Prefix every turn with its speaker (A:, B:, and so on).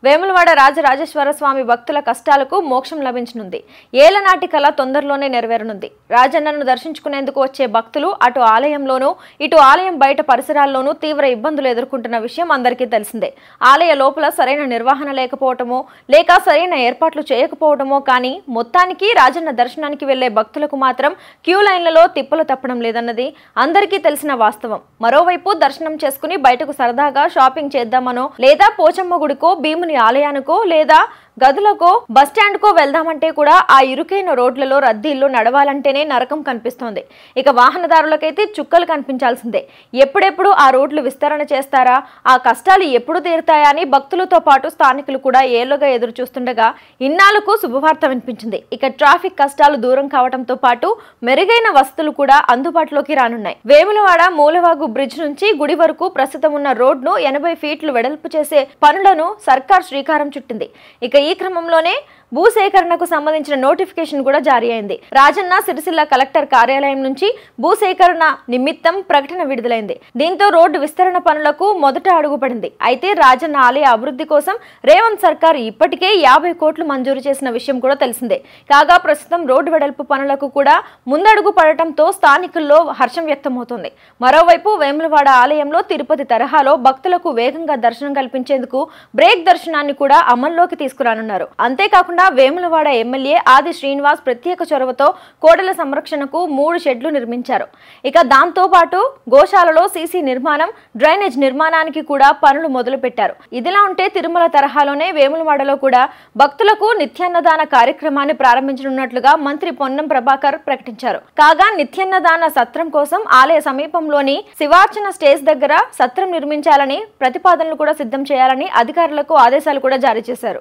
A: వేములవాడ రాజరాజేశ్వర స్వామి భక్తుల కష్టాలకు మోక్షం లభించనుంది. ఏలనాటి కళ తొందరలోనే నెరవేరనుంది. రాజన్నను దర్శించుకునేందుకు వచ్చే భక్తులు అటు ఆలయంలోనూ ఇటు ఆలయం బయట పరిసరాల్లోనూ తీవ్ర ఇబ్బందులు ఎదుర్కొంటున్న విషయం అందరికీ తెలిసిందే. ఆలయ లోపల సరైన నిర్వహణ లేకపోవటమో లేక సరైన ఏర్పాట్లు చేయకపోవటమో కానీ మొత్తానికి రాజన్న దర్శనానికి వెళ్లే భక్తులకు మాత్రం క్యూ లైన్లలో తిప్పలు తప్పడం లేదన్నది అందరికీ తెలిసిన వాస్తవం. మరోవైపు దర్శనం చేసుకుని బయటకు సరదాగా షాపింగ్ చేద్దామనో లేదా పోచమ్మ గుడికో భీముని ఆలయానికో లేదా గదులకో బస్టాండ్కో వెళ్దామంటే కూడా ఆ ఇరుకైన రోడ్లలో రద్దీల్లో నడవాలంటేనే నరకం కనిపిస్తోంది. ఇక వాహనదారులకైతే చుక్కలు కనిపించాల్సిందే. ఎప్పుడెప్పుడు ఆ రోడ్లు విస్తరణ చేస్తారా, ఆ కష్టాలు ఎప్పుడు తీరుతాయా అని భక్తులతో పాటు స్థానికులు కూడా ఏళ్లుగా ఎదురు చూస్తుండగా ఇన్నాళ్లకు శుభవార్త వినిపించింది. ఇక ట్రాఫిక్ కష్టాలు దూరం కావడంతో పాటు మెరుగైన వసతులు కూడా అందుబాటులోకి రానున్నాయి. వేములవాడ మూలవాగు బ్రిడ్జ్ నుంచి గుడి వరకు ప్రస్తుతం ఉన్న రోడ్ను 80 ఫీట్లు వెడల్పు చేసే పనులను సర్కార్ శ్రీకారం చుట్టింది. ఇక ఈ క్రమంలోనే భూసేకరణకు సంబంధించిన నోటిఫికేషన్ కూడా జారీ అయింది. రాజన్న సిరిసిల్ల కలెక్టర్ కార్యాలయం నుంచి భూసేకరణ నిమిత్తం ప్రకటన విడుదలైంది. దీంతో రోడ్డు విస్తరణ పనులకు మొదట అడుగుపడింది. అయితే రాజన్న ఆలయ అభివృద్ధి కోసం రేవంత్ సర్కార్ ఇప్పటికే 50 కోట్లు మంజూరు చేసిన విషయం కూడా తెలిసిందే. కాగా ప్రస్తుతం రోడ్డు వెడల్పు పనులకు కూడా ముందడుగు పడటంతో స్థానికుల్లో హర్షం వ్యక్తమవుతోంది. మరోవైపు వేములవాడ ఆలయంలో తిరుపతి తరహాలో భక్తులకు వేగంగా దర్శనం కల్పించేందుకు బ్రేక్ దర్శనాన్ని కూడా అమల్లోకి తీసుకురానున్నారు. అంతేకాకుండా వేములవాడ ఎమ్మెల్యే ఆది శ్రీనివాస్ ప్రత్యేక చొరవతో కోడల సంరక్షణకు 3 షెడ్లు నిర్మించారు. ఇక దాంతో పాటు గోశాలలో సీసీ నిర్మాణం, డ్రైనేజ్ నిర్మాణానికి కూడా పనులు మొదలు పెట్టారు. ఇదిలా ఉంటే తిరుమల తరహాలోనే వేములవాడలో కూడా భక్తులకు నిత్యాన్నదాన కార్యక్రమాన్ని ప్రారంభించనున్నట్లుగా మంత్రి పొన్నం ప్రభాకర్ ప్రకటించారు. కాగా నిత్యాన్నదాన సత్రం కోసం ఆలయ సమీపంలోని శివార్చన స్టేజ్ దగ్గర సత్రం నిర్మించాలని ప్రతిపాదనలు కూడా సిద్ధం చేయాలని అధికారులకు ఆదేశాలు కూడా జారీ చేశారు.